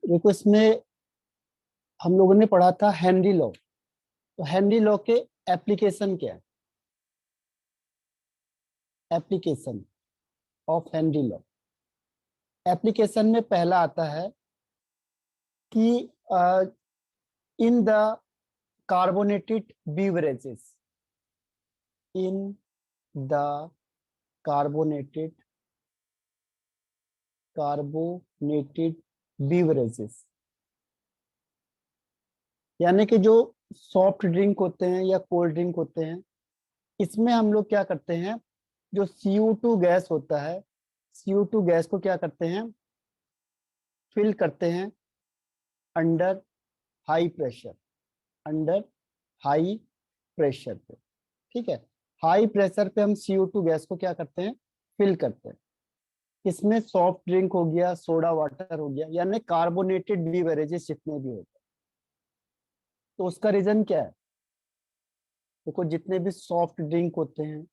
देखो इसमें हम लोगों ने पढ़ा था हेनरी लॉ। तो हेनरी लॉ के एप्लीकेशन क्या है? Application of Henry law. Application में पहला आता है कि in the carbonated beverages, in the carbonated carbonated beverages, यानी कि जो सॉफ्ट ड्रिंक होते हैं या कोल्ड ड्रिंक होते हैं, इसमें हम लोग क्या करते हैं, जो CO2 गैस होता है, CO2 गैस को क्या करते हैं, फिल करते हैं under high pressure, under high pressure पे। ठीक है, हाई प्रेशर पे हम CO2 गैस को क्या करते हैं, फिल करते हैं। इसमें सॉफ्ट ड्रिंक हो गया, सोडा वाटर हो गया, यानी कार्बोनेटेड बीवरेजेस जितने भी होते हैं। तो उसका रीजन क्या है? देखो जितने भी सॉफ्ट ड्रिंक होते हैं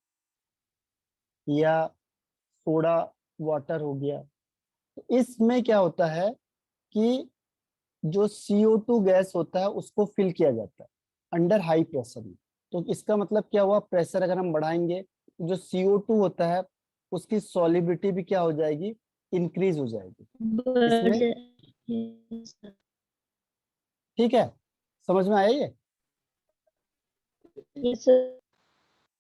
या सोडा वाटर हो गया, तो इसमें क्या होता है कि जो CO2 गैस होता है उसको फिल किया जाता है अंडर हाई प्रेशर में। तो इसका मतलब क्या हुआ, प्रेशर अगर हम बढ़ाएंगे तो जो CO2 होता है उसकी सॉलिबिलिटी भी क्या हो जाएगी, इंक्रीज हो जाएगी इसमें। ठीक है, समझ में आया ये?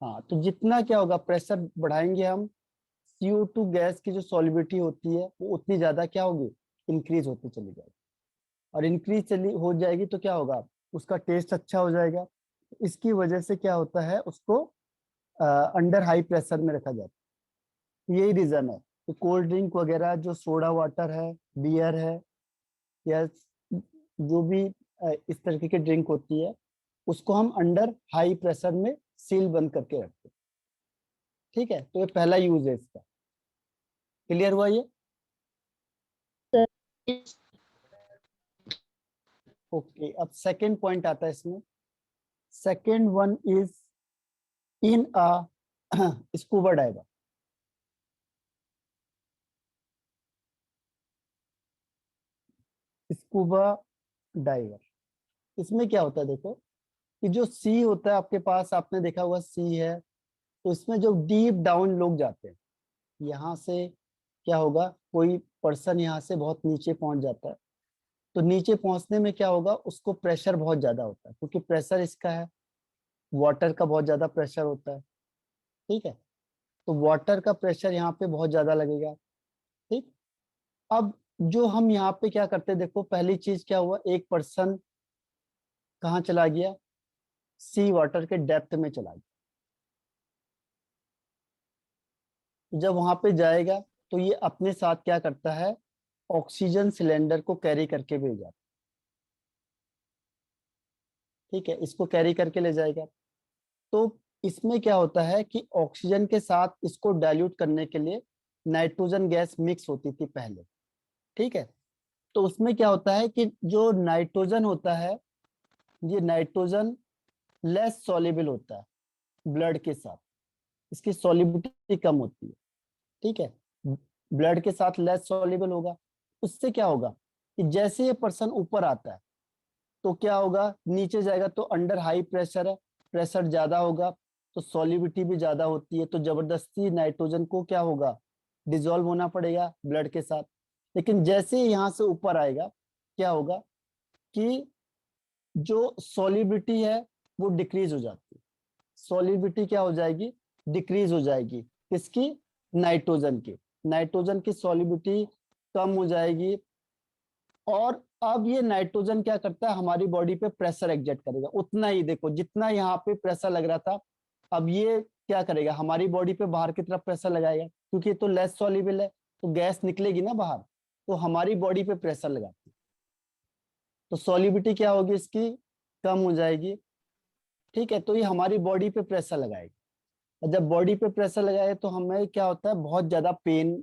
हाँ, तो जितना क्या होगा, प्रेशर बढ़ाएंगे हम, CO2 गैस की जो सॉलिबिलिटी होती है वो उतनी ज्यादा क्या होगी, इंक्रीज होती चली जाएगी। और इंक्रीज चली हो जाएगी तो क्या होगा, उसका टेस्ट अच्छा हो जाएगा। इसकी वजह से क्या होता है, उसको अंडर हाई प्रेशर में रखा जाता है। यही रीजन है कि कोल्ड ड्रिंक वगैरह, जो सोडा वाटर है, बियर है, या जो भी इस तरीके की ड्रिंक होती है, उसको हम अंडर हाई प्रेशर में सील बंद करके रखते हैं। ठीक है, तो ये पहला यूज है इसका। क्लियर हुआ ये? ओके, अब सेकेंड पॉइंट आता है इसमें। Second one is in a scuba diver. Scuba diver, इसमें क्या होता है, देखो कि जो सी होता है आपके पास, आपने देखा हुआ सी है, तो इसमें जो डीप डाउन लोग जाते हैं, यहाँ से क्या होगा, कोई पर्सन यहाँ से बहुत नीचे पहुंच जाता है, तो नीचे पहुंचने में क्या होगा, उसको प्रेशर बहुत ज्यादा होता है, क्योंकि प्रेशर इसका है, वाटर का बहुत ज्यादा प्रेशर होता है। ठीक है, तो वाटर का प्रेशर यहाँ पे बहुत ज्यादा लगेगा। ठीक, अब जो हम यहाँ पे क्या करते हैं, देखो पहली चीज क्या हुआ, एक पर्सन कहाँ चला गया, सी वाटर के डेप्थ में चला गया। जब वहां पे जाएगा तो ये अपने साथ क्या करता है, ऑक्सीजन सिलेंडर को कैरी करके भी जाता है। ठीक है, इसको कैरी करके ले जाएगा। तो इसमें क्या होता है कि ऑक्सीजन के साथ इसको डाइल्यूट करने के लिए नाइट्रोजन गैस मिक्स होती थी पहले। ठीक है, तो उसमें क्या होता है कि जो नाइट्रोजन होता है, ये नाइट्रोजन लेस सॉल्युबल होता है ब्लड के साथ, इसकी सॉल्युबिलिटी कम होती है। ठीक है, ब्लड के साथ लेस सॉल्युबल होगा। उससे क्या होगा कि जैसे ये पर्सन ऊपर आता है तो क्या होगा, नीचे जाएगा तो अंडर हाई प्रेशर है, प्रेशर ज्यादा होगा, तो सॉल्युबिलिटी भी ज्यादा होती है, तो जबरदस्ती नाइट्रोजन को क्या होगा, डिजोल्व होना पड़ेगा ब्लड के साथ। लेकिन जैसे ही यहाँ से ऊपर आएगा, क्या होगा कि जो सॉल्युबिलिटी है वो डिक्रीज हो जाती है। सॉल्युबिलिटी क्या हो जाएगी, डिक्रीज हो जाएगी, किसकी, नाइट्रोजन की। नाइट्रोजन की सॉल्युबिलिटी कम हो जाएगी, और अब ये नाइट्रोजन क्या करता है, हमारी बॉडी पे प्रेशर एग्जर्ट करेगा उतना ही, देखो जितना यहाँ पे प्रेशर लग रहा था, अब ये क्या करेगा, हमारी बॉडी पे बाहर की तरफ प्रेशर लगाएगा, क्योंकि ये तो लेस सॉल्युबल है, तो गैस निकलेगी ना बाहर, तो हमारी बॉडी पे प्रेशर लगाती है, तो सॉल्युबिलिटी क्या होगी इसकी, कम हो जाएगी। ठीक है, तो ये हमारी बॉडी पे प्रेशर लगाएगी, और जब बॉडी पे प्रेशर लगाए तो हमें क्या होता है, बहुत ज्यादा पेन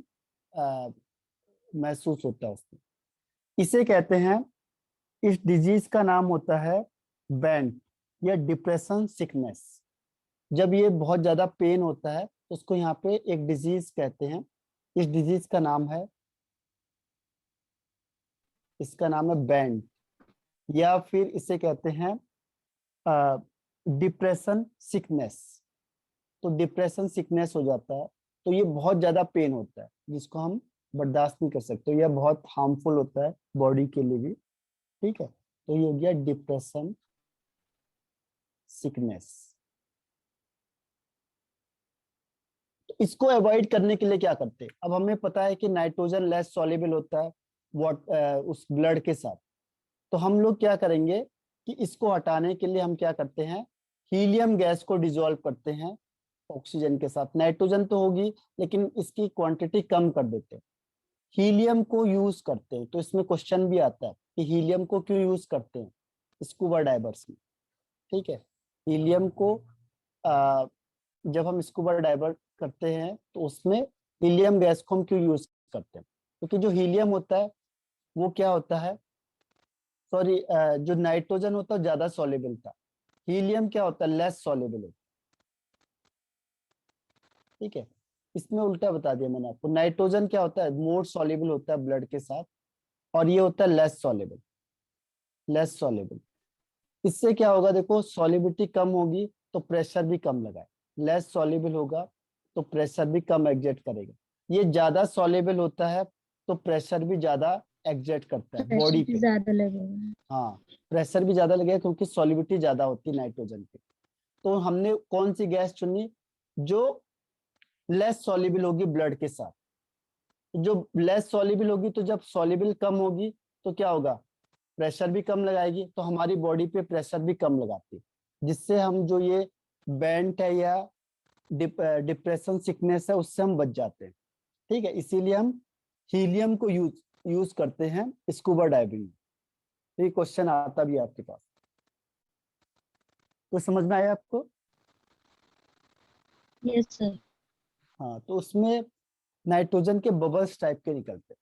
महसूस होता है उसमें। इसे कहते हैं, इस डिजीज का नाम होता है बैंड या डिप्रेशन सिकनेस। जब ये बहुत ज्यादा पेन होता है तो उसको यहाँ पे एक डिजीज कहते हैं। इस डिजीज का नाम है इसका नाम है बैंड, या फिर इसे कहते हैं डिप्रेशन सिकनेस। तो डिप्रेशन सिकनेस हो जाता है, तो ये बहुत ज्यादा पेन होता है जिसको हम बर्दाश्त नहीं कर सकते, यह बहुत हार्मफुल होता है बॉडी के लिए भी। ठीक है, तो ये हो गया डिप्रेशन सिकनेस। इसको अवॉइड करने के लिए क्या करते हैं, अब हमें पता है कि नाइट्रोजन लेस सॉल्युबल होता है उस ब्लड के साथ। तो हम लोग क्या करेंगे कि इसको हटाने के लिए हम क्या करते हैं, हीलियम गैस को डिसॉल्व करते हैं ऑक्सीजन के साथ। नाइट्रोजन तो होगी लेकिन इसकी क्वांटिटी कम कर देते हैं, हीलियम को यूज करते हैं। तो इसमें क्वेश्चन भी आता है कि हीलियम को क्यों यूज करते हैं स्कूबा डाइवर्स में। ठीक है, हीलियम को जब हम स्कूबा डाइवर करते हैं तो उसमें हीलियम गैस को हम क्यों यूज करते हैं, क्योंकि जो हीलियम होता है वो क्या होता है, सॉरी, जो नाइट्रोजन होता है ज्यादा सॉल्युबल था, हीलियम क्या होता है, लेस सॉल्युबल होता है। ठीक है, इसमें उल्टा बता दिया मैंने आपको, नाइट्रोजन क्या होता है, मोर सॉल्युबल होता है ब्लड के साथ, और ये होता है लेस सॉल्युबल, लेस सॉल्युबल। इससे क्या होगा, देखो सॉल्युबिलिटी कम होगी तो प्रेशर भी कम लगाए, लेस सॉल्युबल होगा तो प्रेशर भी कम एग्जर्ट करेगा। ये ज्यादा सॉल्युबल होता है तो प्रेशर भी ज्यादा एग्जर्ट करता है प्रेशर बॉडी भी पे। ज्यादा लगेगा। हाँ, प्रेशर भी ज्यादा लगेगा क्योंकि सॉल्युबिलिटी ज्यादा होती है नाइट्रोजन की। तो हमने कौन सी गैस चुनी, जो लेस सॉल्युबल होगी ब्लड के साथ। जो लेस सॉल्युबल होगी तो जब सॉल्युबल कम होगी तो क्या होगा, प्रेशर भी कम लगाएगी, तो हमारी बॉडी पे प्रेशर भी कम लगाती है, जिससे हम जो ये बैंड है या डिप्रेशन सिकनेस है उससे हम बच जाते हैं। ठीक है, इसीलिए हम हीलियम को यूज करते हैं स्कूबा डाइविंग में। तो ये क्वेश्चन आता भी है आपके पास, तो समझ में आया आपको। Yes sir. हाँ, तो उसमें नाइट्रोजन के बबल्स टाइप के निकलते हैं,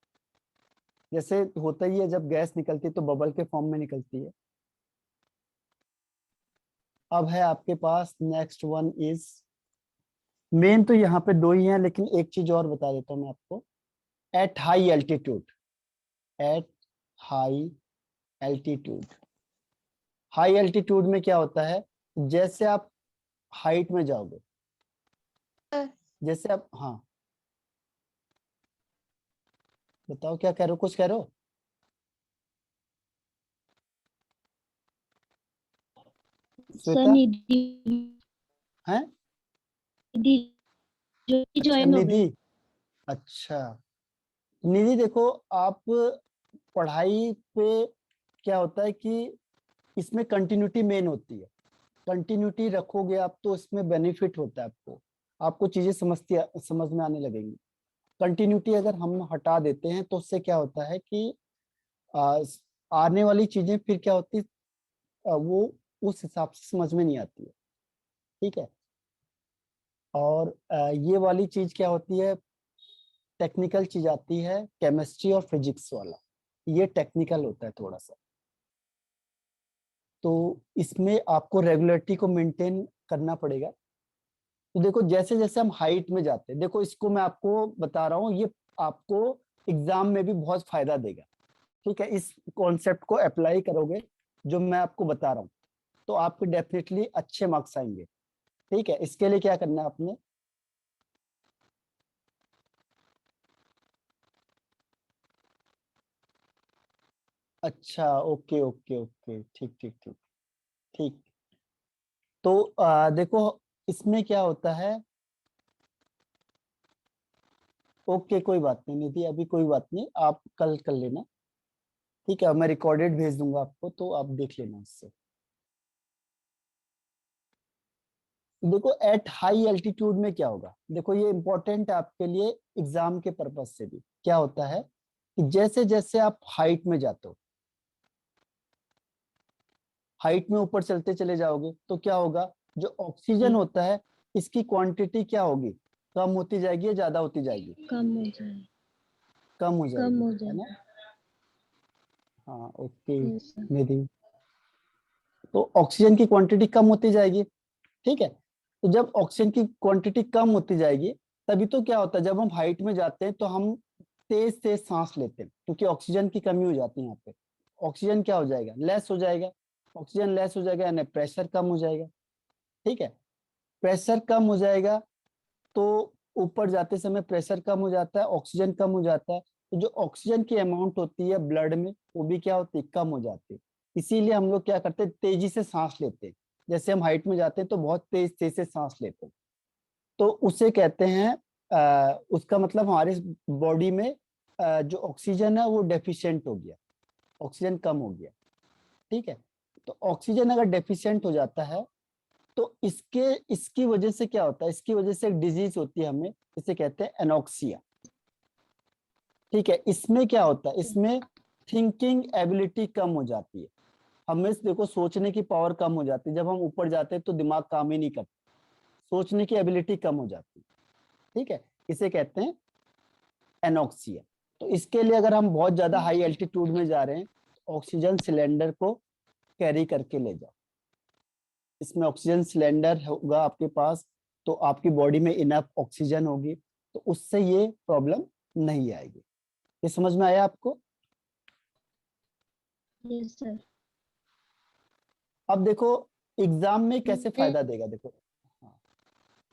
जैसे होता ही है जब गैस निकलती है तो बबल के फॉर्म में निकलती है। अब है आपके पास नेक्स्ट वन इज, मेन तो यहाँ पे दो ही हैं लेकिन एक चीज और बता देता हूँ मैं आपको, at high altitude. At high altitude, high altitude में क्या होता है, जैसे आप हाइट में जाओगे, जैसे आप, हाँ बताओ क्या कह रहे हो, कुछ कह रहे हो। सर श्वेता निधि, है, निधि जो अच्छा ज्वाइन हो निधि, गई। अच्छा निधि, देखो आप पढ़ाई पे क्या होता है कि इसमें कंटिन्यूटी मेन होती है, कंटिन्यूटी रखोगे आप तो इसमें बेनिफिट होता है आपको, आपको चीजें समझ में आने लगेंगी। कंटिन्यूटी अगर हम हटा देते हैं तो उससे क्या होता है कि आ, आने वाली चीजें फिर क्या होती है, वो उस हिसाब से समझ में नहीं आती है। ठीक है, और ये वाली चीज क्या होती है, टेक्निकल चीज आती है, केमिस्ट्री और फिजिक्स वाला, ये टेक्निकल होता है थोड़ा सा। तो इसमें आपको रेगुलरिटी को मेंटेन करना पड़ेगा। तो देखो जैसे जैसे हम हाइट में जाते हैं, देखो इसको मैं आपको बता रहा हूँ, ये आपको एग्जाम में भी बहुत फायदा देगा। ठीक है, इस कॉन्सेप्ट को अप्लाई करोगे जो मैं आपको बता रहा हूँ तो आपके डेफिनेटली अच्छे मार्क्स आएंगे। ठीक है, इसके लिए क्या करना है आपने, अच्छा ओके ओके ओके, ठीक ठीक ठीक ठीक। तो देखो इसमें क्या होता है, ओके कोई बात नहीं निधि, अभी कोई बात नहीं, आप कल कर लेना। ठीक है, मैं रिकॉर्डेड भेज दूंगा आपको तो आप देख लेना उससे। देखो एट हाई एल्टीट्यूड में क्या होगा, देखो ये इंपॉर्टेंट है आपके लिए एग्जाम के पर्पज से भी। क्या होता है कि जैसे जैसे आप हाइट में जाते हो, हाइट में ऊपर चलते चले जाओगे तो क्या होगा, जो ऑक्सीजन होता है इसकी क्वांटिटी क्या होगी, कम होती जाएगी या ज्यादा होती जाएगी, कम हो जाए। कम हो कम जाएगी, हो है जाए। ना। हाँ ओके यस सर। निधि, तो ऑक्सीजन की क्वांटिटी कम होती जाएगी। ठीक है, तो जब ऑक्सीजन की क्वांटिटी कम होती जाएगी तभी तो क्या होता है, जब हम हाइट में जाते हैं तो हम तेज तेज सांस लेते हैं क्योंकि ऑक्सीजन की कमी हो जाती है यहाँ पे। ऑक्सीजन क्या हो जाएगा, लेस हो जाएगा। ऑक्सीजन लेस हो जाएगा यानी प्रेशर कम हो जाएगा। ठीक है, प्रेशर कम हो जाएगा तो ऊपर जाते समय प्रेशर कम हो जाता है, ऑक्सीजन कम हो जाता है, तो जो ऑक्सीजन की अमाउंट होती है ब्लड में वो भी क्या होती है, कम हो जाती है। इसीलिए हम लोग क्या करते हैं, तेजी से सांस लेते हैं। जैसे हम हाइट में जाते हैं तो बहुत तेज तेज से सांस लेते हैं, तो उसे कहते हैं उसका मतलब हमारे बॉडी में जो ऑक्सीजन है वो डेफिशिएंट हो गया, ऑक्सीजन कम हो गया। ठीक है, तो ऑक्सीजन अगर डेफिशिएंट हो जाता है तो इसकी वजह से क्या होता है, इसकी वजह से एक डिजीज होती है हमें, इसे कहते हैं एनॉक्सिया। ठीक है, इसमें क्या होता है, इसमें थिंकिंग एबिलिटी कम हो जाती है। हमें देखो सोचने की पावर कम हो जाती है, जब हम ऊपर जाते हैं तो दिमाग काम ही नहीं करता, सोचने की एबिलिटी कम हो जाती है। ठीक है, इसे कहते हैं एनॉक्सिया। तो इसके लिए अगर हम बहुत ज्यादा हाई एल्टीट्यूड में जा रहे हैं तो ऑक्सीजन सिलेंडर को कैरी करके ले जाओ। इसमें ऑक्सीजन सिलेंडर होगा आपके पास तो आपकी बॉडी में इनफ ऑक्सीजन होगी, तो उससे ये प्रॉब्लम नहीं आएगी। ये समझ में आया आपको? Yes sir. अब देखो एग्जाम में कैसे फायदा देगा, देखो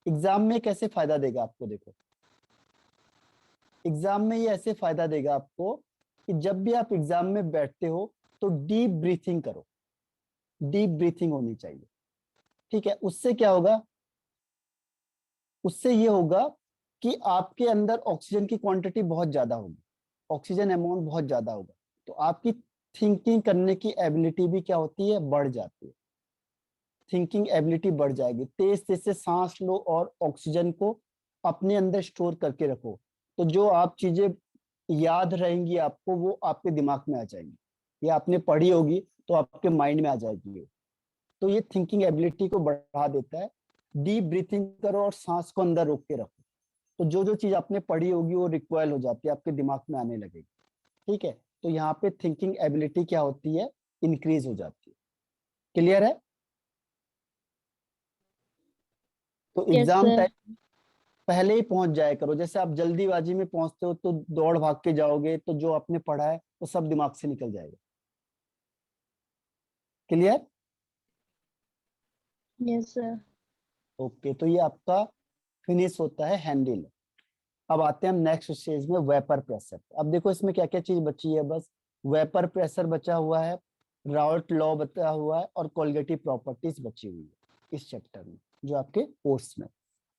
एग्जाम में कैसे फायदा देगा आपको। देखो एग्जाम में ये ऐसे फायदा देगा आपको कि जब भी आप एग्जाम में बैठते हो तो डीप ब्रीथिंग करो, डीप ब्रीथिंग होनी चाहिए। ठीक है, उससे क्या होगा, उससे ये होगा कि आपके अंदर ऑक्सीजन की क्वांटिटी बहुत ज्यादा होगी, ऑक्सीजन अमाउंट बहुत ज्यादा होगा, तो आपकी थिंकिंग करने की एबिलिटी भी क्या होती है, बढ़ जाती है। थिंकिंग एबिलिटी बढ़ जाएगी, तेज तेज से सांस लो और ऑक्सीजन को अपने अंदर स्टोर करके रखो, तो जो आप चीजें याद रहेंगी आपको वो आपके दिमाग में आ जाएंगी, या आपने पढ़ी होगी तो आपके माइंड में आ जाएगी। तो ये थिंकिंग एबिलिटी को बढ़ा देता है। डीप ब्रीथिंग करो और सांस को अंदर रोक के रखो, तो जो जो चीज आपने पढ़ी होगी वो रिकॉयल हो जाती है, आपके दिमाग में आने लगेगी। ठीक है, तो यहाँ पे थिंकिंग एबिलिटी क्या होती है, इंक्रीज हो जाती है। क्लियर है? तो यस एग्जाम सर। टाइम पहले ही पहुंच जाया करो। जैसे आप जल्दीबाजी में पहुंचते हो तो दौड़ भाग के जाओगे तो जो आपने पढ़ा है वो सब दिमाग से निकल जाएगा। क्लियर? Yes sir. ओके, तो ये आपका फिनिश होता है हैंडल। अब आते हैं हम नेक्स्ट स्टेज में, वेपर प्रेशर। अब देखो इसमें क्या क्या चीज बची है, बस वेपर प्रेशर बचा हुआ है, राउट लॉ बचा हुआ है और कोलगेटिव प्रॉपर्टीज बची हुई है इस चैप्टर में, जो आपके कोर्स में।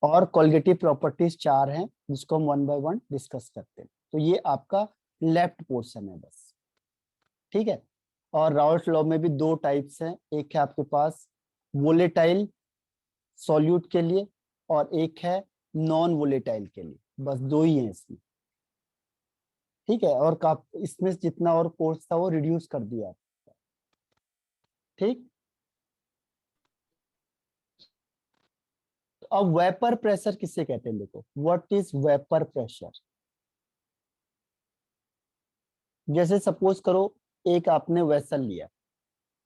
और कोलगेटिव प्रॉपर्टीज 4 हैं जिसको हम वन बाय वन डिस्कस करते हैं। तो ये आपका लेफ्ट पोर्शन है बस। ठीक है, और राउट लॉ में भी 2 टाइप्स हैं, एक है आपके पास वोलेटाइल सॉल्यूट के लिए और एक है नॉन वोलेटाइल के लिए, बस 2 ही हैं इसमें। ठीक है, और इसमें जितना और कोर्स था वो रिड्यूस कर दिया। ठीक, तो अब वेपर प्रेशर किससे कहते हैं, देखो व्हाट इज वेपर प्रेशर। जैसे सपोज करो एक आपने वेसल लिया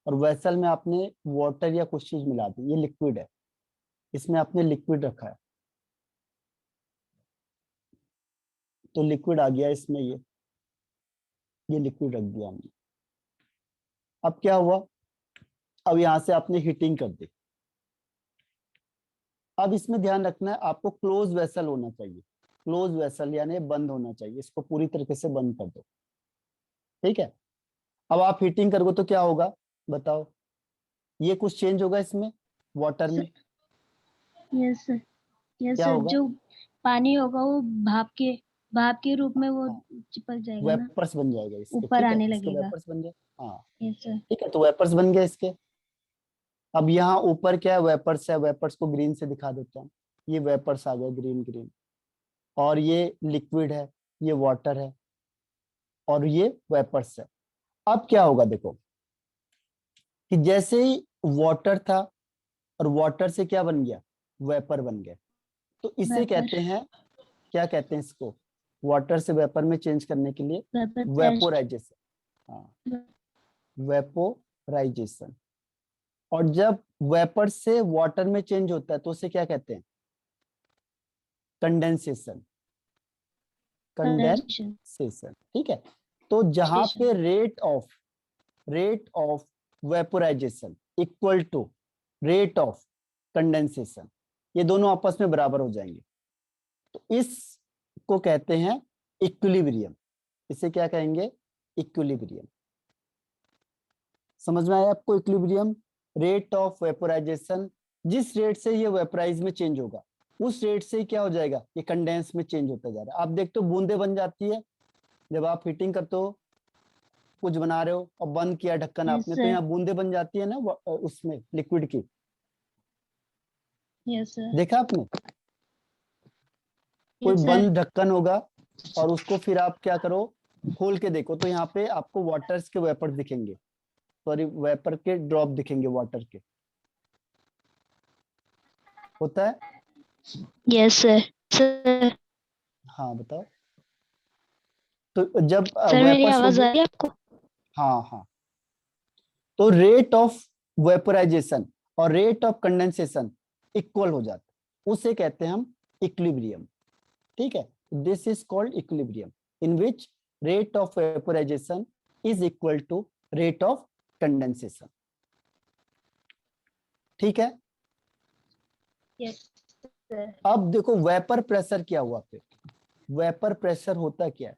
और वेसल में आपने वाटर या कुछ चीज मिला दी, ये लिक्विड है, इसमें आपने लिक्विड रखा है, तो लिक्विड आ गया इसमें, ये लिक्विड रख दिया हमने। अब क्या हुआ, अब यहां से आपने हीटिंग कर दी। अब इसमें ध्यान रखना है आपको, क्लोज वेसल होना चाहिए, क्लोज वेसल यानी बंद होना चाहिए, इसको पूरी तरीके से बंद कर दो। ठीक है, अब आप हीटिंग करोगे तो क्या होगा बताओ, ये कुछ चेंज होगा इसमें वाटर में, यस सर। यस क्या सर, होगा, जो पानी होगा वो भाप के रूप में वो हाँ चिपक जाएगा ना, वेपर्स बन जाएगा इसके। ऊपर ठीक है, आने इसके लगेगा। वेपर्स बन गए। हाँ यस सर। ठीक है, तो वेपर्स बन गए इसके। अब यहाँ ऊपर क्या है, वेपर्स है, वेपर्स को ग्रीन से दिखा देता हूँ, ये वेपर्स आ गए ग्रीन ग्रीन, और ये लिक्विड है, ये वाटर है, और ये वेपर्स है। अब क्या होगा देखो कि जैसे ही वाटर था और वाटर से क्या बन गया, वेपर बन गया, तो इसे वेपर। कहते हैं, क्या कहते हैं इसको, वाटर से वेपर में चेंज करने के लिए वेपर फेस्ट। वेपोराइजेशन। हाँ, वेपोराइजेशन। और जब वेपर से वाटर में चेंज होता है तो उसे क्या कहते हैं, कंडेंसेशन। Condensation. कंडेंसेशन। ठीक है, तो जहां पे rate of vaporisation equal to rate of condensation, ये दोनों आपस में बराबर हो जाएंगे, तो इसको कहते हैं इक्विलिब्रियम। इसे क्या कहेंगे? इक्विलिब्रियम। समझ में आया आपको? इक्विलिब्रियम, रेट ऑफ वेपोराइजेशन, जिस रेट से ये वेपोराइज में चेंज होगा उस रेट से क्या हो जाएगा, ये कंडेंस में चेंज होता जा रहा है। आप देखते हो बूंदे बन जाती है जब आप हीटिंग करते हो, कुछ बना रहे हो और बंद किया ढक्कन Yes, आपने, तो sir. यहाँ बूंदे बन जाती है ना उसमें लिक्विड की, Yes, sir. देखा आपने? कोई Yes, sir. बंद ढक्कन होगा और उसको फिर आप क्या करो, खोल के देखो तो यहाँ पे आपको वाटर्स के वेपर दिखेंगे, सॉरी वेपर के ड्रॉप दिखेंगे वाटर के, होता है? Yes, sir. Sir, हाँ बताओ। तो जब सर मेरी वेपर्स आवाज होगी, आ रही है आपको? हाँ हाँ, तो रेट ऑफ वेपोराइजेशन और रेट ऑफ कंडेंसेशन इक्वल हो जाता है, उसे कहते हैं हम इक्विलिब्रियम। ठीक है, this is called equilibrium in which rate of vaporisation is equal to rate of condensation. ठीक है, Yes, sir. अब देखो वेपर प्रेशर क्या हुआ फिर। वेपर प्रेशर होता क्या है?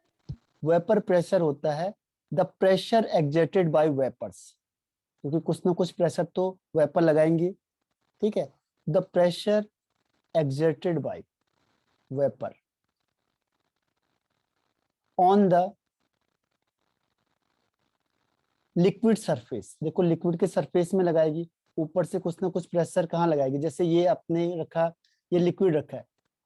वेपर प्रेशर होता है the pressure exerted by vapours, क्योंकि कुछ ना कुछ प्रेशर तो वेपर लगाएंगे। ठीक है, the pressure exerted bye vapour on the liquid surface. देखो लिक्विड के सरफेस में लगाएगी, ऊपर से कुछ ना कुछ प्रेशर कहाँ लगाएगी, जैसे ये अपने रखा, ये लिक्विड रखा है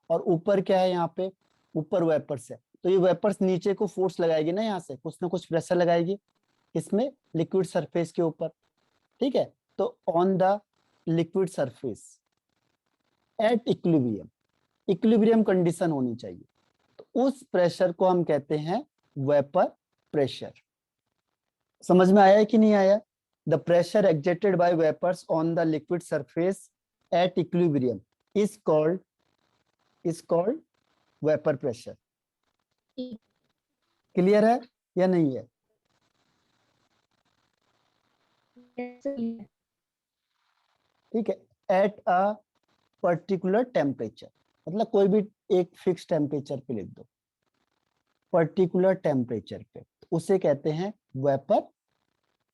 और ऊपर क्या है, यहाँ पे ऊपर वेपर्स है, तो ये वेपर्स नीचे को फोर्स लगाएगी ना, यहाँ से कुछ ना कुछ प्रेशर लगाएगी इसमें लिक्विड सरफेस के ऊपर। ठीक है, तो on the liquid surface at equilibrium, equilibrium condition होनी चाहिए, तो उस प्रेशर को हम कहते हैं वेपर प्रेशर। समझ में आया है कि नहीं आया? The pressure exerted by vapours on the liquid surface at equilibrium is called vapour pressure. Clear है या नहीं है? Yes, sir. ठीक है, एट अ पर्टिकुलर टेम्परेचर, मतलब कोई भी एक फिक्स टेम्परेचर पे लिख दो, पर्टिकुलर टेम्परेचर पे, उसे कहते हैं वेपर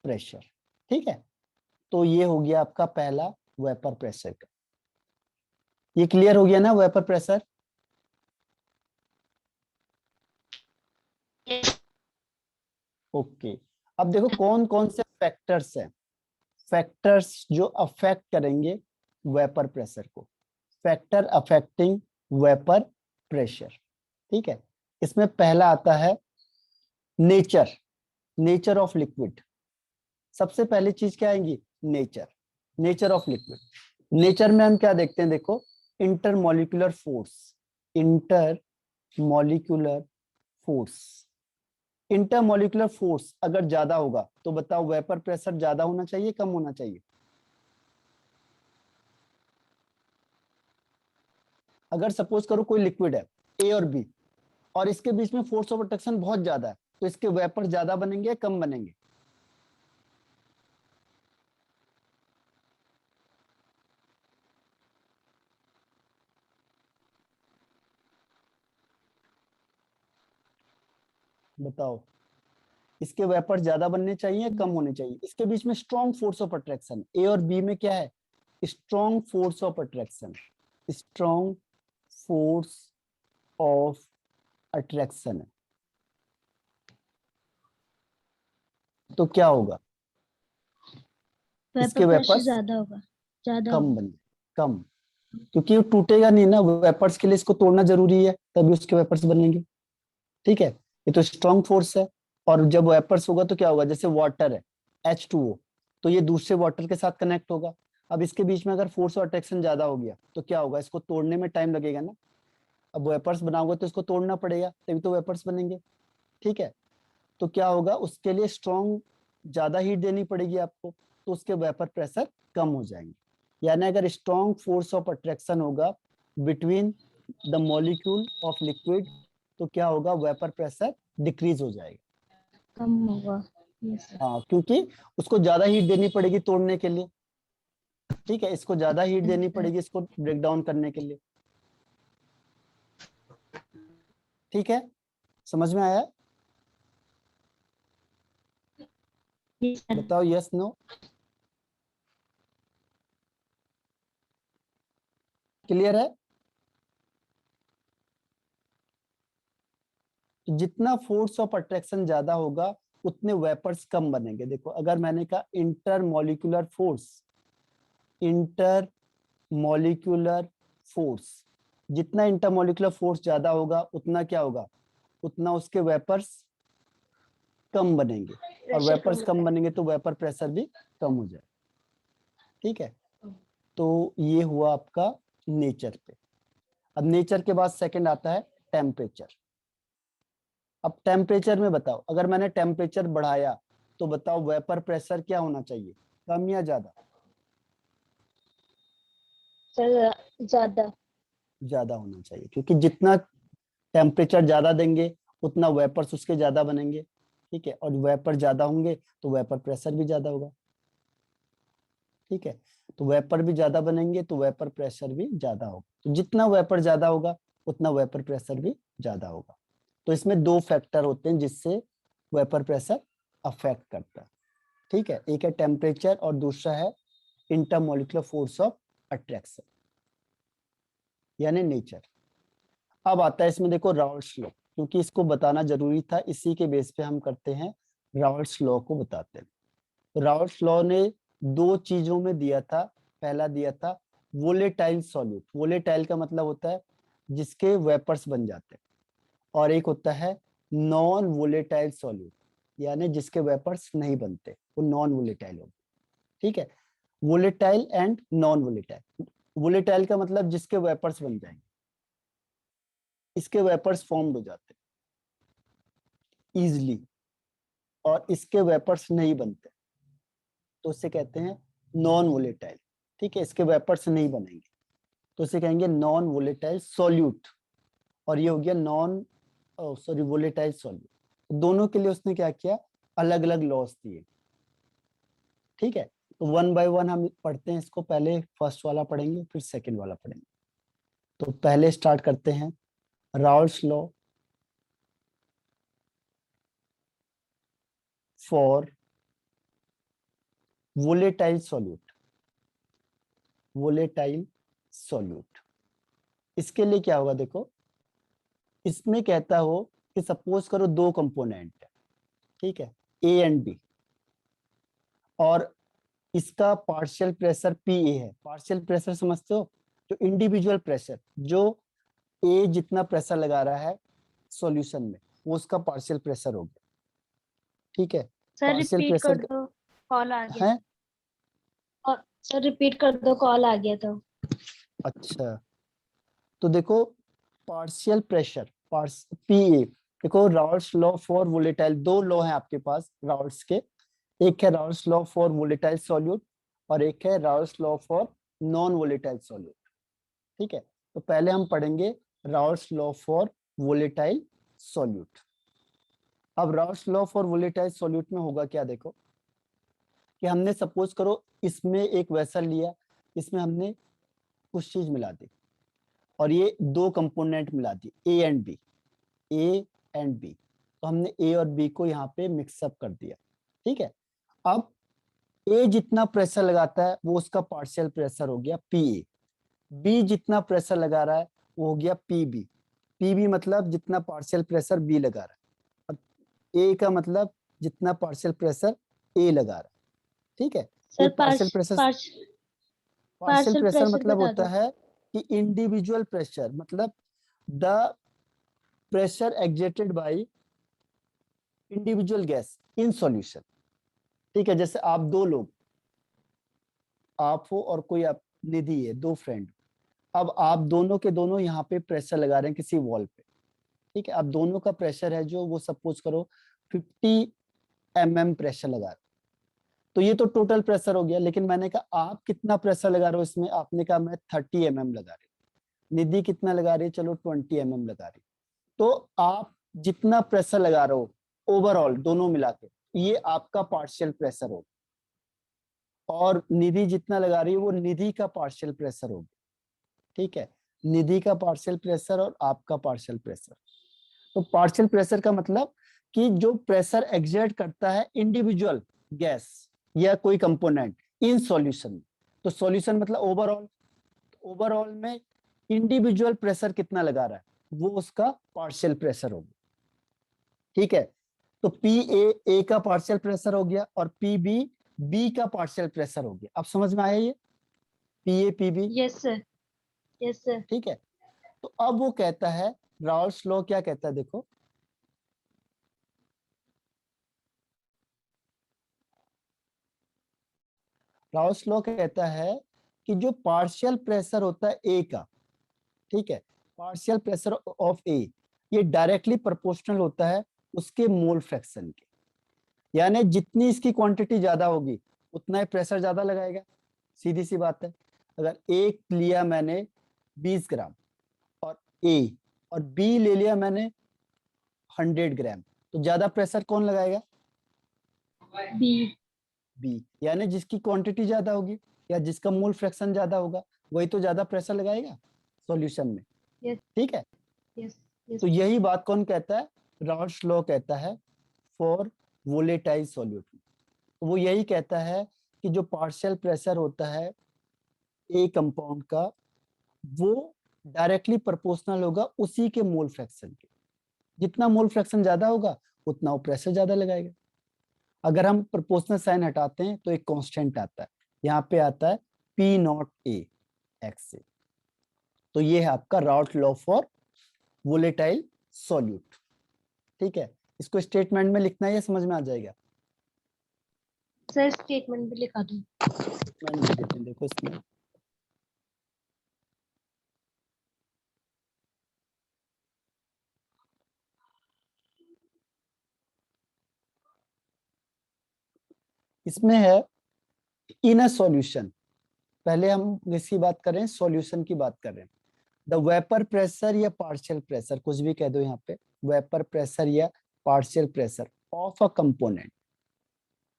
प्रेशर। ठीक है, तो ये हो गया आपका पहला वेपर प्रेशर का। ये क्लियर हो गया ना वेपर प्रेशर? Yes. ओके, अब देखो कौन कौन से फैक्टर्स हैं, फैक्टर्स जो अफेक्ट करेंगे वेपर प्रेशर को, फैक्टर अफेक्टिंग वेपर प्रेशर। ठीक है, इसमें पहला आता है नेचर, नेचर ऑफ लिक्विड। सबसे पहली चीज क्या आएगी? Nature, nature of liquid. Nature में हम क्या देखते हैं, देखो intermolecular force, intermolecular force, intermolecular force अगर ज्यादा होगा तो बताओ वेपर प्रेशर ज्यादा होना चाहिए कम होना चाहिए? अगर सपोज करो कोई लिक्विड है ए और बी और इसके बीच में फोर्स ऑफ अट्रैक्शन बहुत ज्यादा है, तो इसके वेपर ज्यादा बनेंगे या कम बनेंगे? बताओ, इसके वेपर ज्यादा बनने चाहिए या कम होने चाहिए? इसके बीच में स्ट्रॉन्ग फोर्स ऑफ अट्रैक्शन, ए और बी में क्या है? Strong force of attraction, strong force of attraction है, तो क्या होगा? इसके वेपर प्रेशर वेपर्स ज्यादा होगा, ज्यादा कम होगा। बन, कम, क्योंकि वो टूटेगा नहीं ना, वेपर्स के लिए इसको तोड़ना जरूरी है तभी उसके वेपर्स बनेंगे। ठीक है, ये तो स्ट्रॉन्ग फोर्स है, और जब वेपर्स होगा तो क्या होगा, जैसे वाटर है H2O, तो ये दूसरे वाटर के साथ कनेक्ट होगा। अब इसके बीच में अगर फोर्स और अट्रैक्शन ज्यादा हो गया तो क्या होगा, इसको तोड़ने में टाइम लगेगा ना, अब वेपर्स बनाओगे तो इसको तोड़ना पड़ेगा तभी तो वेपर्स बनेंगे। ठीक है, तो क्या होगा, उसके लिए स्ट्रॉन्ग ज्यादा हीट देनी पड़ेगी आपको, तो उसके वेपर प्रेशर कम हो जाएंगे। यानी अगर स्ट्रॉन्ग फोर्स ऑफ अट्रैक्शन होगा between the molecule of liquid, तो क्या होगा, वेपर प्रेशर डिक्रीज हो जाएगा। कम होगा। Yes sir. हाँ, क्योंकि उसको ज्यादा हीट देनी पड़ेगी तोड़ने के लिए। ठीक है, इसको ज्यादा हीट देनी पड़ेगी इसको ब्रेक डाउन करने के लिए। ठीक है, समझ में आया? Yes sir. बताओ यस नो। क्लियर है? तो जितना फोर्स ऑफ अट्रैक्शन ज्यादा होगा उतने वेपर्स कम बनेंगे। देखो, अगर मैंने कहा inter molecular force, inter molecular force, जितना इंटर मॉलिक्यूलर फोर्स ज्यादा होगा उतना क्या होगा, उतना उसके वेपर्स कम बनेंगे, और प्रेशर कम वेपर्स कम होगा। बनेंगे तो वेपर प्रेशर भी कम हो जाए। ठीक है, तो ये हुआ आपका नेचर पे। अब नेचर के बाद सेकंड आता है टेम्परेचर। अब टेम्परेचर में बताओ, अगर मैंने टेम्परेचर बढ़ाया तो बताओ वेपर प्रेशर क्या होना चाहिए, कम या ज्यादा? सर ज्यादा। ज्यादा होना चाहिए, क्योंकि जितना टेम्परेचर ज्यादा देंगे उतना वेपर्स उसके ज्यादा बनेंगे। ठीक है, और वेपर ज्यादा होंगे तो वेपर प्रेशर भी ज्यादा होगा। ठीक है, तो वेपर भी ज्यादा बनेंगे तो वेपर प्रेशर भी ज्यादा होगा। तो जितना वेपर ज्यादा होगा उतना वेपर प्रेशर भी ज्यादा होगा। तो इसमें दो फैक्टर होते हैं जिससे वेपर प्रेशर अफेक्ट करता है। ठीक है, एक है टेम्परेचर और दूसरा है इंटरमोलिकुलर फोर्स ऑफ अट्रैक्शन, यानी नेचर। अब आता है इसमें देखो राउल्ट्स लॉ, क्योंकि इसको बताना जरूरी था, इसी के बेस पे हम करते हैं, राउल्ट्स लॉ को बताते हैं। राउल्ट्स लॉ ने दो चीजों में दिया था। पहला दिया था वोलेटाइल सॉल्यूट, वोलेटाइल का मतलब होता है जिसके वेपर्स बन जाते हैं, और एक होता है नॉन वोलेटाइल सॉल्यूट, यानी जिसके वेपर्स नहीं बनते, वो नॉन वोलेटाइल होते। ठीक है, volatile and non volatile. Volatile का मतलब जिसके वेपर्स बन जाएंगे, इसके वेपर्स फॉर्म्ड हो जाते हैं इजिली, और इसके वेपर्स नहीं बनते तो उसे कहते हैं नॉन वोलेटाइल। ठीक है, इसके वेपर्स नहीं बनेंगे तो उसे कहेंगे नॉन वोलेटाइल सॉल्यूट, और ये हो गया नॉन सॉरी वोलेटाइल सॉल्यूट। दोनों के लिए उसने क्या किया, अलग अलग लॉस दिए। ठीक है, तो वन बाय वन हम पढ़ते हैं इसको, पहले फर्स्ट वाला पढ़ेंगे फिर सेकंड वाला पढ़ेंगे। तो पहले स्टार्ट करते हैं Raoult's law for volatile solute, volatile solute. इसके लिए क्या होगा, देखो इसमें कहता हो कि सपोज करो दो कंपोनेंट है, ठीक है, ए एंड बी, और इसका पार्शियल प्रेशर पी ए है। पार्शियल प्रेशर समझते हो, तो इंडिविजुअल प्रेशर जो ए जितना प्रेशर लगा रहा है सॉल्यूशन में, वो उसका पार्शियल प्रेशर हो गया। ठीक है, सर पार्शियल रिपीट कर प्रेशर दो, कॉल आ गया। है। और सर रिपीट कर दो, कॉल आ गया था। अच्छा, तो देखो पार्शियल प्रेशर पार्स पी ए, देखो राउल्ट्स लॉ फॉर वोलेटाइल, दो लॉ है आपके पास राउल्ट्स के, एक है Raoult's law for volatile solute और एक है Raoult's law for non volatile solute. ठीक है, तो पहले हम पढ़ेंगे Raoult's law for volatile solute. अब Raoult's law for volatile solute में होगा क्या, देखो कि हमने सपोज करो इसमें एक वेसल लिया, इसमें हमने कुछ चीज मिला दी और ये दो कंपोनेंट मिला दी A and B, A and B, तो हमने ए और बी को यहाँ पे मिक्सअप कर दिया। ठीक है, अब ए जितना प्रेशर लगाता है वो उसका पार्शियल प्रेशर हो गया पी ए, बी जितना प्रेशर लगा रहा है वो हो गया पी बी। पी बी मतलब जितना पार्शियल प्रेशर बी लगा रहा है, अब ए का मतलब जितना पार्शियल प्रेशर ए लगा रहा है। ठीक है, ये sir partial pressure, partial partial pressure pressure मतलब बता होता दो। है कि इंडिविजुअल प्रेशर, मतलब the pressure exerted by individual gas in solution. ठीक है, जैसे आप दो लोग, आप हो और कोई आप निधि है, दो फ्रेंड, अब आप दोनों के दोनों यहाँ पे प्रेशर लगा रहे हैं किसी वॉल पे। ठीक है, अब दोनों का प्रेशर है जो वो सपोज करो 50 mm प्रेशर लगा रहे हैं, तो ये तो टोटल प्रेशर हो गया। लेकिन मैंने कहा आप कितना प्रेशर लगा रहे हो इसमें, आपने कहा मैं 30 mm लगा रही हूँ, निधि कितना लगा रही है, चलो 20 mm लगा रही। तो आप जितना प्रेशर लगा रहे हो ओवरऑल दोनों मिला के, ये आपका पार्शियल प्रेशर होगा, और निधि जितना लगा रही है वो निधि का पार्शियल प्रेशर होगा। ठीक है, निधि का पार्शियल प्रेशर और आपका पार्शियल प्रेशर। तो पार्शियल प्रेशर का मतलब कि जो प्रेशर एग्जर्ट करता है इंडिविजुअल गैस या कोई कंपोनेंट इन सॉल्यूशन। तो सॉल्यूशन मतलब ओवरऑल, ओवरऑल में इंडिविजुअल प्रेशर कितना लगा रहा है वो उसका पार्शियल प्रेशर होगा। ठीक है, तो पी ए का पार्शियल प्रेशर हो गया और पी बी का पार्शियल प्रेशर हो गया। अब समझ में आया ये P A P B? Yes sir, yes sir. ठीक है, तो अब वो कहता है, राउल्स लॉ क्या कहता है देखो, राउल्स लॉ कहता है कि जो पार्शियल प्रेशर होता है ए का, ठीक है, पार्शियल प्रेशर ऑफ ए, ये डायरेक्टली प्रोपोर्शनल होता है उसके मोल फ्रैक्शन के। यानी जितनी इसकी क्वांटिटी ज्यादा होगी उतना ही प्रेशर ज्यादा लगाएगा। सीधी सी बात है, अगर एक लिया मैंने 20 ग्राम और ए, और बी ले लिया मैंने 100 ग्राम, तो ज्यादा प्रेशर कौन लगाएगा? बी। बी। यानी जिसकी क्वांटिटी ज्यादा होगी या जिसका मोल फ्रैक्शन ज्यादा होगा वही तो ज्यादा प्रेशर लगाएगा सॉल्यूशन में। यस, ठीक है, यस, यस। तो यही बात कौन कहता है? राउल्स लॉ कहता है फॉर वोलेटाइल सॉल्यूट। वो यही कहता है कि जो पार्शियल प्रेशर होता है ए कंपाउंड का, वो डायरेक्टली प्रोपोर्शनल होगा उसी के मोल फ्रैक्शन के। जितना मोल फ्रैक्शन ज्यादा होगा उतना वो प्रेशर ज्यादा लगाएगा। अगर हम प्रोपोर्शनल साइन हटाते हैं तो एक कांस्टेंट आता है, यहाँ पे आता है पी नॉट ए एक्स से। तो ये है आपका Raoult's law for volatile solute. ठीक है, इसको स्टेटमेंट में लिखना है, ये समझ में आ जाएगा। सर स्टेटमेंट भी लिखा दो। स्टेटमेंट लिख देते हैं, देखो इसमें इसमें है इन अ सॉल्यूशन। पहले हम इसकी बात कर रहे हैं, सॉल्यूशन की बात कर रहे हैं। द वेपर प्रेशर या पार्शियल प्रेशर, कुछ भी कह दो यहाँ पे, वेपर प्रेशर या partial pressure of a component,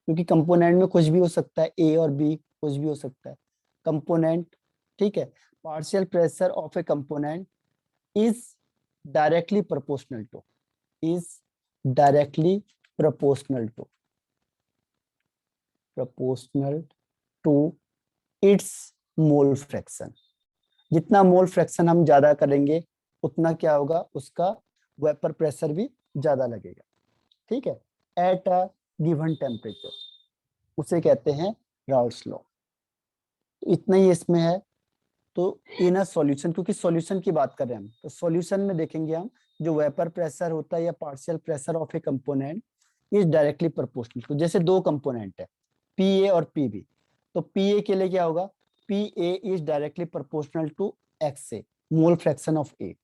क्योंकि कंपोनेंट में कुछ भी हो सकता है, ए और बी कुछ भी हो सकता है कंपोनेंट। ठीक है, partial pressure of A component is directly proportional to, is directly proportional to, proportional to its mole fraction. जितना मोल फ्रैक्शन हम ज्यादा करेंगे उतना क्या होगा, उसका वेपर प्रेशर भी ज्यादा लगेगा। ठीक है, एट अ गिवन टेम्परेचर, उसे कहते हैं राउल्स लॉ। तो इतना ही इसमें है। तो इन अ सॉल्यूशन, क्योंकि सॉल्यूशन की बात कर रहे हैं हम, तो सॉल्यूशन में देखेंगे हम जो वेपर प्रेशर होता है या partial pressure of A component is directly proportional to, जैसे दो कंपोनेंट है पी ए और पी बी, तो पी ए के लिए क्या होगा, P A is directly proportional to X A, mole fraction of A.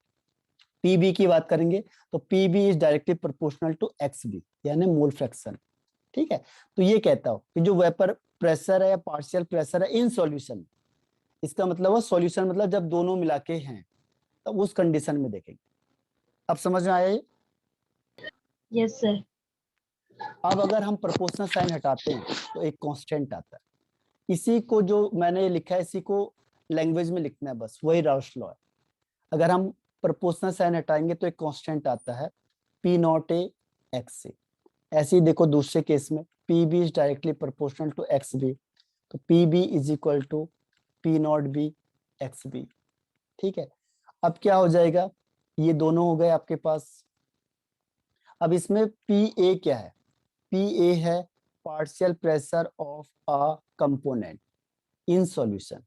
P B की बात करेंगे तो P B is directly proportional to X B, यानी मोल फ्रैक्शन। ठीक है, तो ये कहता हो कि जो वेपर प्रेशर है या पार्शियल प्रेशर है इन सॉल्यूशन, इसका मतलब है सॉल्यूशन मतलब जब दोनों मिला के हैं तब उस कंडीशन में देखेंगे। अब समझ में आया ये? Yes sir. अब अगर हम प्रोपोर्शनल साइन हटाते हैं तो एक कांस्टेंट आता है। इसी को जो मैंने लिखा है इसी को लैंग्वेज में लिखना है, बस वही राउल्स लॉ है। अगर हम प्रोपोर्शनल साइन हटाएंगे तो एक कांस्टेंट आता है पी नॉट ए एक्स से। ऐसे ही देखो दूसरे केस में P B is directly proportional to X B, तो P B is equal to P naught B X B. ठीक है, अब क्या हो जाएगा, ये दोनों हो गए आपके पास। अब इसमें पी ए क्या है, पी ए है partial pressure of a component in solution.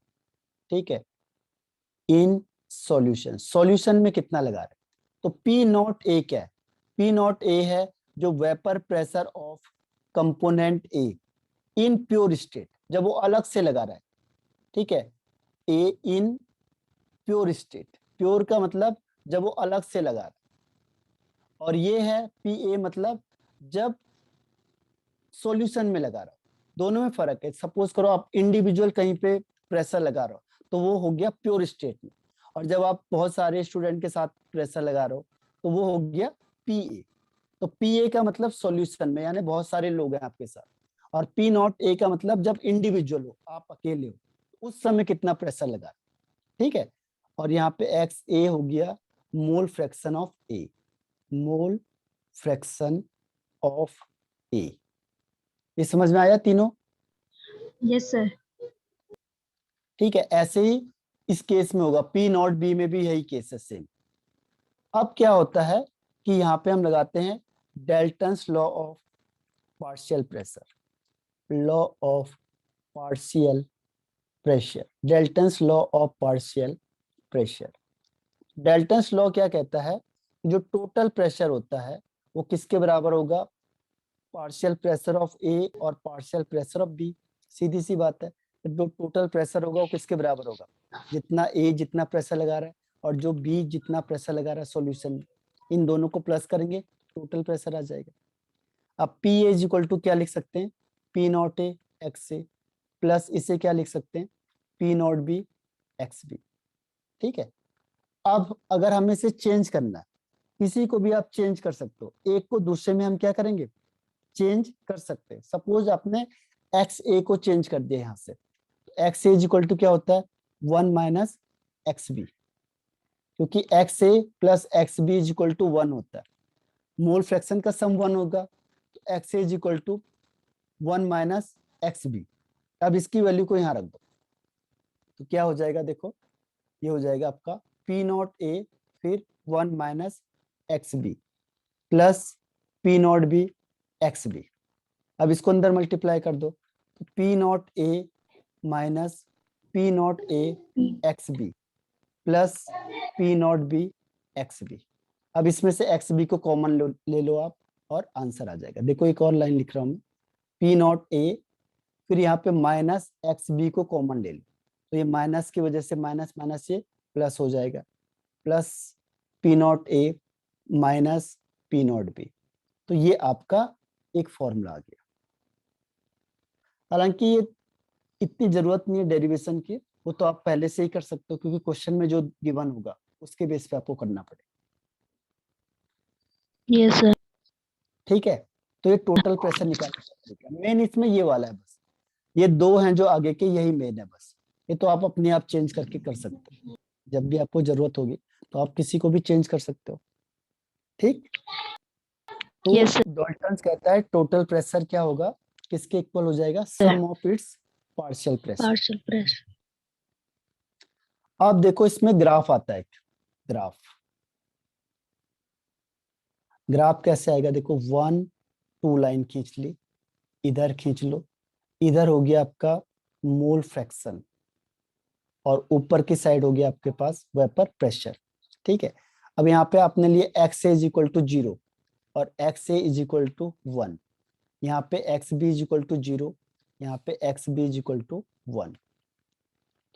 ठीक है, इन सॉल्यूशन, सॉल्यूशन में कितना लगा रहे हैं, तो पी नॉट ए क्या है, पी नॉट ए है जो vapour pressure of component A in pure state, जब वो अलग से लगा रहा है। ठीक है, ए इन प्योर स्टेट, प्योर का मतलब जब वो अलग से लगा रहा है, और ये है पी ए मतलब जब सॉल्यूशन में लगा रहा हो। दोनों में फर्क है। सपोज करो आप इंडिविजुअल कहीं पे प्रेशर लगा रहे हो तो वो हो गया प्योर स्टेट में, और जब आप बहुत सारे स्टूडेंट के साथ प्रेशर लगा रहे हो तो वो हो गया PA। तो PA का मतलब सॉल्यूशन में, यानी बहुत सारे लोग हैं आपके साथ, और P0A का मतलब जब इंडिविजुअल हो, आप अकेले हो, उस समय कितना प्रेशर लगा, ठीक है। और यहाँ पे XA हो गया मोल fraction of A, mole fraction of A। ये समझ में आया तीनों? Yes sir. ठीक है, ऐसे ही इस केस में होगा, P0B में भी यही केस है सेम। अब क्या होता है कि यहाँ पे हम लगाते हैं Dalton's law of partial pressure, law of partial pressure, Dalton's law of partial pressure. Dalton's law क्या कहता है, जो टोटल प्रेशर होता है वो किसके बराबर होगा, पार्शियल प्रेशर ऑफ ए और पार्शियल प्रेशर ऑफ बी। सीधी सी बात है, जो टोटल प्रेशर होगा वो किसके बराबर होगा, जितना ए जितना प्रेशर लगा रहा है और जो बी जितना प्रेशर लगा रहा है सॉल्यूशन में, इन दोनों को प्लस करेंगे टोटल प्रेशर आ जाएगा। अब P A is equal to क्या लिख सकते हैं, P0A XA प्लस इसे क्या लिख सकते हैं, P0B XB। ठीक है, अब अगर हमें इसे चेंज करना है, किसी को भी आप चेंज कर सकते हो, एक को दूसरे में हम क्या करेंगे, चेंज कर सकते हैं। सपोज आपने XA को चेंज कर दिया यहाँ से, XA इज इक्वल टू क्या होता है, 1 माइनस XB, क्योंकि XA plus XB is equal to 1 होता है, मोल फ्रैक्शन का सम 1 होगा, तो XA is equal to 1 minus XB। अब इसकी वैल्यू को यहाँ रख दो, तो क्या हो जाएगा, देखो ये हो जाएगा आपका P0A फिर 1 minus XB plus P0B XB। अब इसको अंदर मल्टीप्लाई कर दो, तो P0A minus P0A XB plus P0B XB। अब इसमें से XB को कॉमन ले लो आप और आंसर आ जाएगा। देखो एक और लाइन लिख रहा हूं मैं, P0A फिर यहाँ पे माइनस XB को कॉमन ले लो, तो ये माइनस की वजह से माइनस माइनस ये प्लस हो जाएगा, प्लस P0A माइनस P0B। तो ये आपका एक फॉर्मूला आ गया। हालांकि ये इतनी जरूरत नहीं है डेरिवेशन की, वो तो आप पहले से ही कर सकते हो, क्योंकि क्वेश्चन में जो गिवन होगा उसके बेस पे आपको करना पड़ेगा। Yes sir. ठीक है, तो ये टोटल प्रेशर निकालने का तरीका, मेन इसमें ये वाला है बस, ये दो हैं जो आगे के, यही मेन है बस। ये तो आप अपने आप चेंज करके कर सकते हो, जब भी आपको जरूरत होगी तो आप किसी को भी चेंज कर सकते हो। ठीक, तो यस सर। डाल्टन्स कहता है टोटल प्रेशर क्या होगा, किसके इक्वल हो जाएगा, sum of its partial pressure. Partial pressure. अब देखो इसमें ग्राफ आता है, ग्राफ, ग्राफ कैसे आएगा, देखो 1 2 लाइन खींच ली, इधर खींच लो, इधर हो गया आपका मोल फ्रैक्शन और ऊपर की साइड हो गया आपके पास वेपर प्रेशर। ठीक है, अब यहाँ पे आपने लिए XA इज इक्वल टू 0 और XA इज इक्वल टू 1, यहाँ पे XB इज इक्वल टू 0, यहाँ पे XB इज इक्वल टू 1।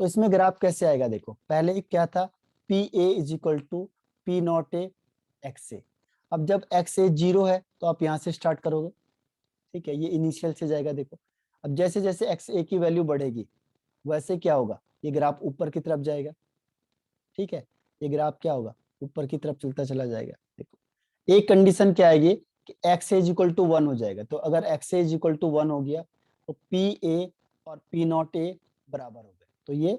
तो इसमें ग्राफ कैसे आएगा, देखो पहले क्या था, PA is equal to P0A XA। अब जब XA 0 है तो आप यहाँ से स्टार्ट करोगे, ठीक है, ये इनिशियल से जाएगा। देखो अब जैसे जैसे XA की वैल्यू बढ़ेगी वैसे क्या होगा, ये ग्राफ ऊपर की तरफ जाएगा। ठीक है, ये ग्राफ क्या होगा, ऊपर की तरफ चलता चला जाएगा। देखो एक कंडीशन क्या आएगी कि x इज इक्वल टू 1 हो जाएगा, तो अगर x इज इक्वल टू 1 हो गया तो PA और P0A बराबर हो गए, तो ये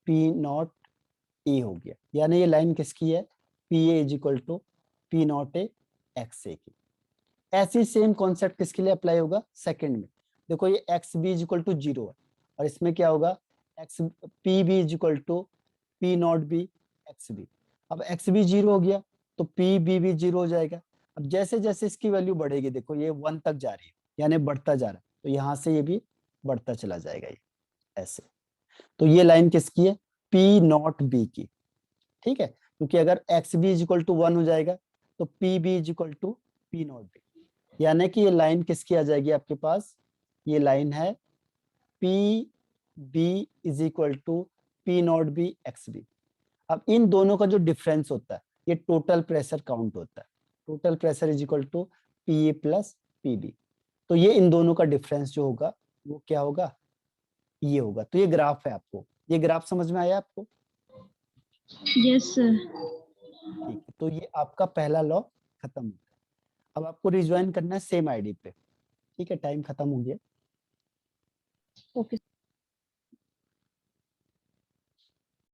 P0A हो गया, यानी ये लाइन किसकी है, PA is equal to P0A XA की। ऐसी सेम कॉन्सेप्ट किसके लिए अप्लाई होगा, सेकंड में। देखो ये XB इज इक्वल टू 0 है और इसमें क्या होगा, X PB is equal to P0B XB। अब XB 0 हो गया तो PB भी 0 हो जाएगा। अब जैसे जैसे इसकी वैल्यू बढ़ेगी, देखो ये 1 तक जा रही है यानी बढ़ता जा रहा है, तो यहाँ से ये भी बढ़ता चला जाएगा, ये ऐसे। तो ये लाइन किसकी है, P0B की। ठीक है, क्योंकि अगर XB इज इक्वल टू 1 हो जाएगा तो PB is equal to P0B, यानी कि ये लाइन किसकी आ जाएगी आपके पास, ये लाइन है PB is equal to P0B XB। अब इन दोनों का जो डिफरेंस होता है ये टोटल प्रेशर काउंट होता है, total pressure is equal to PA plus PB। तो ये इन दोनों का डिफरेंस जो होगा वो क्या होगा, ये होगा। तो ये ग्राफ है, आपको ये ग्राफ समझ में आया आपको? Yes sir. ठीक है, तो ये आपका पहला लॉ खत्म हो गया। अब आपको रिज्वाइन करना है सेम आईडी पे। ठीक है, टाइम खत्म हो गया। ओके।